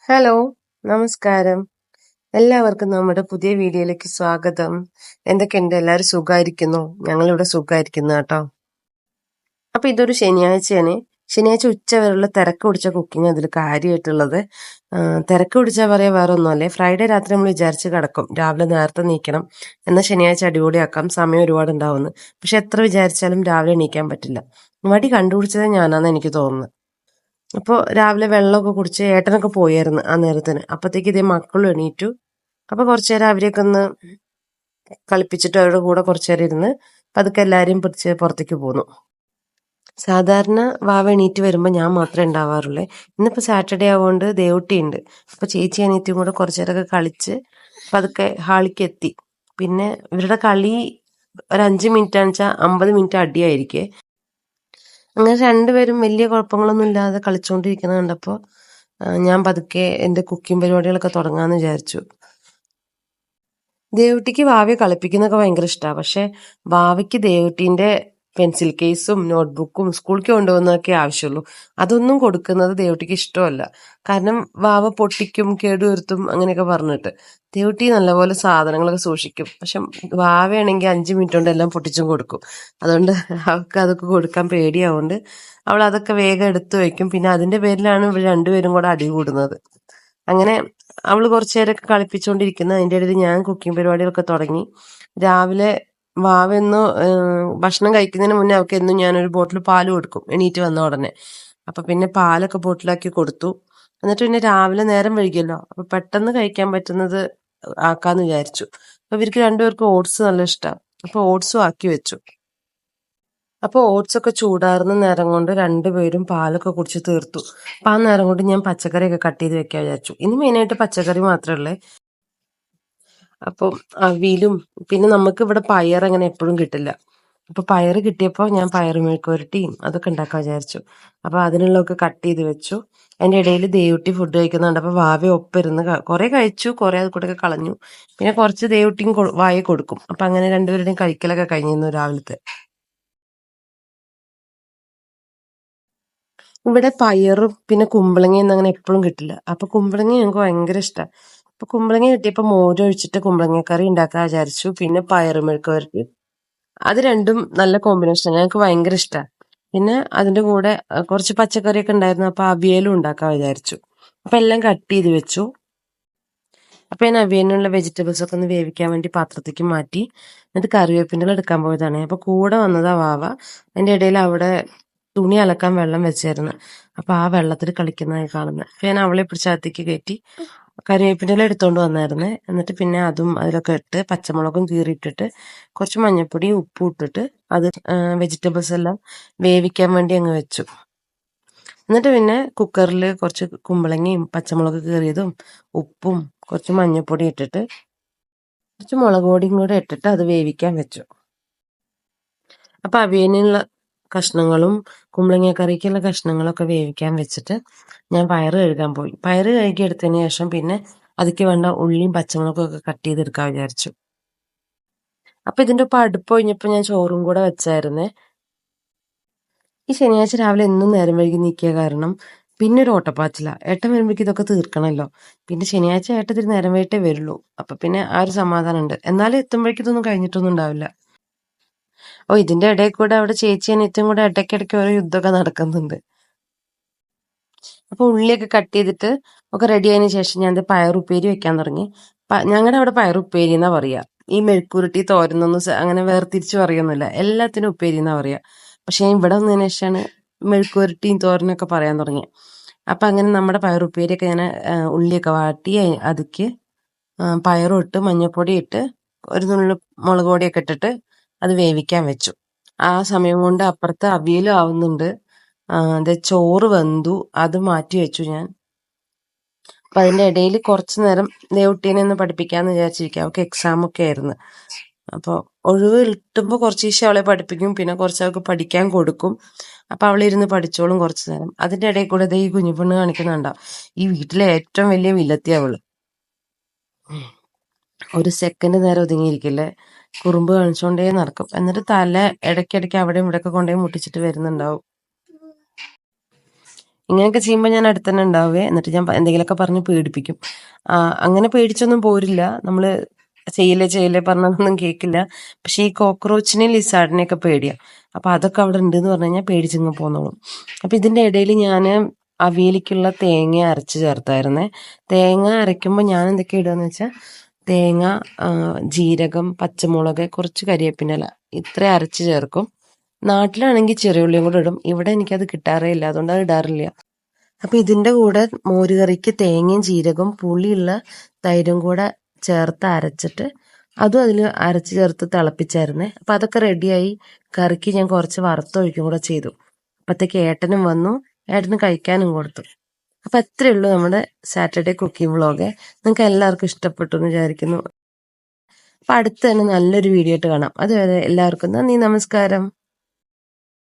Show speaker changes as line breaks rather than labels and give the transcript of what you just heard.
Hello, നമസ്കാരം. എല്ലാവർക്കും നമ്മുടെ പുതിയ വീഡിയോയിലേക്ക് സ്വാഗതം. എന്തൊക്കെയുണ്ട്? എല്ലാവരും സുഖമായിരിക്കുന്നു? ഞങ്ങളിവിടെ സുഖമായിരിക്കുന്നു കേട്ടോ. അപ്പൊ ഇതൊരു ശനിയാഴ്ചയാണ്. ശനിയാഴ്ച ഉച്ച വരെയുള്ള തിരക്ക് പിടിച്ച കുക്കിംഗ് അതിൽ കാര്യമായിട്ടുള്ളത്. തിരക്ക് പിടിച്ചാൽ പറയാ വേറെ ഒന്നുമല്ലേ. ഫ്രൈഡേ രാത്രി നമ്മൾ വിചാരിച്ച് കിടക്കും രാവിലെ നേരത്തെ നീക്കണം, എന്നാൽ ശനിയാഴ്ച അടിപൊളിയാക്കാം, സമയം ഒരുപാട് ഉണ്ടാവുന്നു. പക്ഷെ എത്ര വിചാരിച്ചാലും രാവിലെ എണീക്കാൻ പറ്റില്ല. മടി കണ്ടുപിടിച്ചത് ഞാനാന്ന് എനിക്ക് തോന്നുന്നത്. അപ്പോൾ രാവിലെ വെള്ളമൊക്കെ കുടിച്ച് ഏട്ടനൊക്കെ പോയായിരുന്നു ആ നേരത്തിന്. അപ്പത്തേക്ക് ഇതേ മക്കളും എണീറ്റു. അപ്പൊ കുറച്ചു നേരം അവരെയൊക്കെ ഒന്ന് കളിപ്പിച്ചിട്ട് അവരുടെ കൂടെ കുറച്ചു നേരം ഇരുന്ന് പതുക്കെ എല്ലാവരെയും പിടിച്ച് പുറത്തേക്ക് പോന്നു. സാധാരണ വാവ എണീറ്റ് വരുമ്പോൾ ഞാൻ മാത്രമേ ഉണ്ടാവാറുള്ളേ. ഇന്നിപ്പോൾ സാറ്റർഡേ ആവുകൊണ്ട് ദേവുട്ടി ഉണ്ട്. അപ്പൊ ചേച്ചി അനിയത്തിയും കൂടെ കുറച്ചു നേരമൊക്കെ കളിച്ച് പതുക്കെ ഹാളിക്ക് എത്തി. പിന്നെ ഇവരുടെ കളി ഒരു 5 മിനിറ്റ് ആണെന്ന് വെച്ചാൽ 50 മിനിറ്റ് അടിയായിരിക്കേ. അങ്ങനെ രണ്ടുപേരും വലിയ കുഴപ്പങ്ങളൊന്നും ഇല്ലാതെ കളിച്ചുകൊണ്ടിരിക്കുന്നത് കണ്ടപ്പോൾ ഞാൻ പതുക്കെ എൻ്റെ കുക്കിംഗ് പരിപാടികളൊക്കെ തുടങ്ങാമെന്ന് വിചാരിച്ചു. ദേവുട്ടിക്ക് വാവയെ കളിപ്പിക്കുന്നതൊക്കെ ഭയങ്കര ഇഷ്ടമാണ്. പക്ഷെ വാവയ്ക്ക് ദേവുട്ടീൻ്റെ പെൻസിൽ കേസും നോട്ട്ബുക്കും സ്കൂളിലേക്ക് കൊണ്ടുപോകുന്നതൊക്കെ ആവശ്യമുള്ളൂ. അതൊന്നും കൊടുക്കുന്നത് ദേവുട്ടിക്ക് ഇഷ്ടമല്ല. കാരണം വാവ പൊട്ടിക്കും, കേടുവരുത്തും അങ്ങനെയൊക്കെ പറഞ്ഞിട്ട്. ദേവുട്ടി നല്ലപോലെ സാധനങ്ങളൊക്കെ സൂക്ഷിക്കും. പക്ഷെ വാവയാണെങ്കിൽ 5 മിനിറ്റ് കൊണ്ട് എല്ലാം പൊട്ടിച്ചും കൊടുക്കും. അതുകൊണ്ട് അവൾക്ക് അതൊക്കെ കൊടുക്കാൻ പേടിയാവുകൊണ്ട് അവൾ അതൊക്കെ വേഗം എടുത്തു വയ്ക്കും. പിന്നെ അതിന്റെ പേരിലാണ് ഇവർ രണ്ടുപേരും കൂടെ അടി കൂടുന്നത്. അങ്ങനെ അവൾ കുറച്ചു നേരമൊക്കെ കളിപ്പിച്ചുകൊണ്ടിരിക്കുന്നു. അതിൻ്റെ ഇടയിൽ ഞാൻ കുക്കിംഗ് പരിപാടികളൊക്കെ തുടങ്ങി. രാവിലെ വാവയൊന്ന് ഭക്ഷണം കഴിക്കുന്നതിന് മുന്നേ അവൾക്ക് എന്നും ഞാനൊരു ബോട്ടിൽ പാല് കൊടുക്കും എണീറ്റ് വന്ന ഉടനെ. അപ്പൊ പിന്നെ പാലൊക്കെ ബോട്ടിലാക്കി കൊടുത്തു. എന്നിട്ട് പിന്നെ രാവിലെ നേരം വൈകിയല്ലോ, അപ്പൊ പെട്ടെന്ന് കഴിക്കാൻ പറ്റുന്നത് ആക്കാന്ന് വിചാരിച്ചു. അപ്പൊ ഇവർക്ക് രണ്ടുപേർക്കും ഓട്സ് നല്ല ഇഷ്ടമാണ്. അപ്പൊ ഓട്സും ആക്കി വെച്ചു. അപ്പോൾ ഓട്സ് ഒക്കെ ചൂടാറുന്ന നേരം കൊണ്ട് രണ്ടുപേരും പാലൊക്കെ കുടിച്ച് തീർത്തു. അപ്പം ആ നേരം കൊണ്ട് ഞാൻ പച്ചക്കറിയൊക്കെ കട്ട് ചെയ്ത് വെക്കാൻ വിചാരിച്ചു. ഇനി മെയിനായിട്ട് പച്ചക്കറി മാത്രമേ ഉള്ളേ. അപ്പം അവിയലും പിന്നെ നമുക്ക് ഇവിടെ പയർ അങ്ങനെ എപ്പോഴും കിട്ടില്ല. അപ്പൊ പയർ കിട്ടിയപ്പോൾ ഞാൻ പയർ മെഴുക്കുവരട്ടിയും അതൊക്കെ ഉണ്ടാക്കാൻ വിചാരിച്ചു. അപ്പൊ അതിനുള്ളതൊക്കെ കട്ട് ചെയ്ത് വെച്ചു. അതിന്റെ ഇടയിൽ ദേവുട്ടി ഫുഡ് കഴിക്കുന്നുണ്ട്. അപ്പൊ വാവ ഒപ്പിരുന്ന് കുറെ കഴിച്ചു, കുറെ അത് കൂടെ കളഞ്ഞു. പിന്നെ കുറച്ച് ദേവുട്ടിയും വായ കൊടുക്കും. അപ്പൊ അങ്ങനെ രണ്ടുപേരുടെയും കഴിക്കലൊക്കെ കഴിഞ്ഞിരുന്നു രാവിലത്തെ. ഇവിടെ പയറും പിന്നെ കുമ്പളങ്ങയൊന്നും അങ്ങനെ എപ്പോഴും കിട്ടില്ല. അപ്പൊ കുമ്പളങ്ങ ഞങ്ങൾക്ക് ഭയങ്കര ഇഷ്ടമാണ്. അപ്പൊ കുമ്പളങ്ങ കിട്ടിയപ്പോ മോര് ഒഴിച്ചിട്ട് കുമ്പളങ്ങ കറി ഉണ്ടാക്കാൻ വിചാരിച്ചു. പിന്നെ പയറ് മെഴുക്ക് വരട്ടി, അത് രണ്ടും നല്ല കോമ്പിനേഷൻ, ഞങ്ങൾക്ക് ഭയങ്കര ഇഷ്ടമാണ്. പിന്നെ അതിന്റെ കൂടെ കുറച്ച് പച്ചക്കറിയൊക്കെ ഉണ്ടായിരുന്നു. അപ്പൊ അവിയലും ഉണ്ടാക്കാൻ വിചാരിച്ചു. അപ്പൊ എല്ലാം കട്ട് ചെയ്ത് വെച്ചു. അപ്പൊ ഞാൻ അവിയലിനുള്ള വെജിറ്റബിൾസ് ഒക്കെ ഒന്ന് വേവിക്കാൻ വേണ്ടി പാത്രത്തേക്ക് മാറ്റി. എന്നിട്ട് കറിവേപ്പിൻ്റെ എടുക്കാൻ പോയതാണ്. അപ്പൊ കൂടെ വന്നതാ വാവ. അതിന്റെ ഇടയിൽ അവിടെ തുണി അലക്കാൻ വെള്ളം വെച്ചായിരുന്നു. അപ്പൊ ആ വെള്ളത്തിൽ കളിക്കുന്നതായി കാണുന്നത്. അപ്പൊ ഞാൻ അവളെ പിടിച്ചകത്തേക്ക് കയറ്റി കറിവേപ്പിൻ്റെ എടുത്തോണ്ട് വന്നായിരുന്നേ. എന്നിട്ട് പിന്നെ അതും അതിലൊക്കെ ഇട്ട് പച്ചമുളകും കീറിയിട്ടിട്ട് കുറച്ച് മഞ്ഞൾപ്പൊടി ഉപ്പും ഇട്ടിട്ട് അത് വെജിറ്റബിൾസ് എല്ലാം വേവിക്കാൻ വേണ്ടി അങ്ങ് വെച്ചു. എന്നിട്ട് പിന്നെ കുക്കറിൽ കുറച്ച് കുമ്പളങ്ങയും പച്ചമുളക് കീറിയതും ഉപ്പും കുറച്ച് മഞ്ഞൾപ്പൊടി ഇട്ടിട്ട് കുറച്ച് മുളക് പൊടിയും കൂടെ ഇട്ടിട്ട് അത് വേവിക്കാൻ വെച്ചു. അപ്പൊ അവിയലിനുള്ള കഷ്ണങ്ങളും കുമ്പളങ്ങ കറിക്കുള്ള കഷ്ണങ്ങളൊക്കെ വേവിക്കാൻ വെച്ചിട്ട് ഞാൻ പയറ് കഴുകാൻ പോയി. പയറ് കഴുകി എടുത്തതിന് ശേഷം പിന്നെ അതിക്ക് വേണ്ട ഉള്ളിയും പച്ചമുളകും ഒക്കെ കട്ട് ചെയ്തെടുക്കാൻ വിചാരിച്ചു. അപ്പൊ ഇതിന്റെ ഒപ്പം അടുപ്പ് കഴിഞ്ഞപ്പോ ഞാൻ ചോറും കൂടെ വെച്ചായിരുന്നേ. ഈ ശനിയാഴ്ച രാവിലെ എന്നും നേരം വൈകി നീക്കിയ കാരണം പിന്നെ ഒരു ഓട്ടപ്പാച്ചില. ഏട്ടൻ വരുമ്പോഴേക്കും ഇതൊക്കെ തീർക്കണമല്ലോ. പിന്നെ ശനിയാഴ്ച ഏട്ടത്തിന് നേരം വൈകിട്ടേ വരുള്ളൂ. അപ്പൊ പിന്നെ ആ ഒരു സമാധാനം ഉണ്ട്. എന്നാലും എത്തുമ്പോഴേക്കും ഇതൊന്നും കഴിഞ്ഞിട്ടൊന്നും ഉണ്ടാവില്ല. ഇതിന്റെ ഇടയിൽ കൂടെ അവിടെ ചേച്ചി അനിയത്തിയും കൂടെ ഇടയ്ക്കിടയ്ക്ക് ഓരോ യുദ്ധമൊക്കെ നടക്കുന്നുണ്ട്. അപ്പൊ ഉള്ളിയൊക്കെ കട്ട് ചെയ്തിട്ട് ഒക്കെ റെഡി ആയതിനു ശേഷം ഞാൻ പയറുപ്പേരി വെക്കാൻ തുടങ്ങി. ഞങ്ങളുടെ അവിടെ പയറുപ്പേരി എന്നാ പറയാ. ഈ മെഴുക്കുരുട്ടി തോരനൊന്നും അങ്ങനെ വേർതിരിച്ച് പറയൊന്നുമില്ല. എല്ലാത്തിനും ഉപ്പേരി എന്നാ പറയാ. പക്ഷെ ഇവിടെ വന്നതിന് ശേഷമാണ് മെഴുക്കുരുട്ടിയും തോരനൊക്കെ പറയാൻ തുടങ്ങി. അപ്പൊ അങ്ങനെ നമ്മുടെ പയറുപ്പേരിയൊക്കെ ഞാൻ ഉള്ളിയൊക്കെ വാട്ടി അതിക്ക് പയറും ഇട്ട് മഞ്ഞൾപ്പൊടി ഇട്ട് ഒരു നുള്ളു മുളക് പൊടിയൊക്കെ ഇട്ടിട്ട് അത് വേവിക്കാൻ വെച്ചു. ആ സമയം കൊണ്ട് അപ്പുറത്ത് അവിയലും ആവുന്നുണ്ട്. അത് ചോറ് വെന്തു, അത് മാറ്റി വെച്ചു ഞാൻ. അപ്പൊ അതിന്റെ ഇടയിൽ കുറച്ചു നേരം ദേവുട്ടീനെ ഒന്ന് പഠിപ്പിക്കാന്ന് വിചാരിച്ചിരിക്കുക. അവൾക്ക് എക്സാം ഒക്കെ ആയിരുന്നു. അപ്പൊ ഒഴിവ് കിട്ടുമ്പോൾ കുറച്ച് ദിവസം അവളെ പഠിപ്പിക്കും, പിന്നെ കുറച്ച് അവൾക്ക് പഠിക്കാൻ കൊടുക്കും. അപ്പൊ അവളിരുന്ന് പഠിച്ചോളും കുറച്ചു നേരം. അതിന്റെ ഇടയിൽ കൂടെ ഈ കുഞ്ഞിപ്പെണ്ണ് കാണിക്കുന്നുണ്ടോ, ഈ വീട്ടിലെ ഏറ്റവും വലിയ വില്ലത്തി അവള്. ഒരു സെക്കൻഡ് നേരം ഒതുങ്ങിയിരിക്കില്ലേ, കുറുമ്പ് കാണിച്ചോണ്ടേ നടക്കും. എന്നിട്ട് തല ഇടയ്ക്കിടയ്ക്ക് അവിടെ ഇവിടെയൊക്കെ കൊണ്ടുപോയി മുട്ടിച്ചിട്ട് വരുന്നുണ്ടാവും. ഇങ്ങനെയൊക്കെ ചെയ്യുമ്പോൾ ഞാൻ അടുത്ത് തന്നെ ഉണ്ടാവുക. എന്നിട്ട് ഞാൻ എന്തെങ്കിലുമൊക്കെ പറഞ്ഞ് പേടിപ്പിക്കും. അങ്ങനെ പേടിച്ചൊന്നും പോരില്ല. നമ്മള് ചെയ്യില്ലേ പറഞ്ഞതൊന്നും കേൾക്കില്ല. പക്ഷെ ഈ കോക്രോച്ചിനെയും ലിസാർഡിനെയൊക്കെ പേടിയാ. അപ്പൊ അതൊക്കെ അവിടെ ഉണ്ട് എന്ന് പറഞ്ഞു കഴിഞ്ഞാൽ പേടിച്ചിങ്ങ് പോന്നോളും. അപ്പൊ ഇതിന്റെ ഇടയിൽ ഞാൻ അവിയലിക്കുള്ള തേങ്ങ അരച്ച് ചേർത്തായിരുന്നേ. തേങ്ങ അരയ്ക്കുമ്പോൾ ഞാൻ എന്തൊക്കെ ഇടുകയെന്ന് വെച്ചാൽ തേങ്ങ, ജീരകം, പച്ചമുളക്, കുറച്ച് കരിവേപ്പിൻ്റെ ഇല ഇത്ര അരച്ച് ചേർക്കും. നാട്ടിലാണെങ്കിൽ ചെറിയുള്ളിയും കൂടെ ഇടും. ഇവിടെ എനിക്കത് കിട്ടാറേ ഇല്ല, അതുകൊണ്ട് അത് ഇടാറില്ല. അപ്പൊ ഇതിന്റെ കൂടെ മോരുകറിക്ക് തേങ്ങയും ജീരകവും പുളിയുള്ള തൈരും കൂടെ ചേർത്ത് അരച്ചിട്ട് അതും അതിൽ അരച്ച് ചേർത്ത് തിളപ്പിച്ചായിരുന്നേ. അപ്പൊ അതൊക്കെ റെഡിയായി. കറിക്ക് ഞാൻ കുറച്ച് വറുത്തൊഴിക്കും കൂടെ ചെയ്തു. അപ്പത്തേക്ക് ഏട്ടനും വന്നു, ഏട്ടന് കഴിക്കാനും കൊടുത്തു. അപ്പൊ അത്രേ ഉള്ളൂ നമ്മുടെ സാറ്റർഡേ കുക്കിംഗ് വ്ളോഗ്. നിങ്ങൾക്ക് എല്ലാവർക്കും ഇഷ്ടപ്പെട്ടു എന്ന് വിചാരിക്കുന്നു. അപ്പൊ അടുത്ത് തന്നെ നല്ലൊരു വീഡിയോ ആയിട്ട് കാണാം. അതുവരെ എല്ലാവർക്കും നന്ദി, നമസ്കാരം.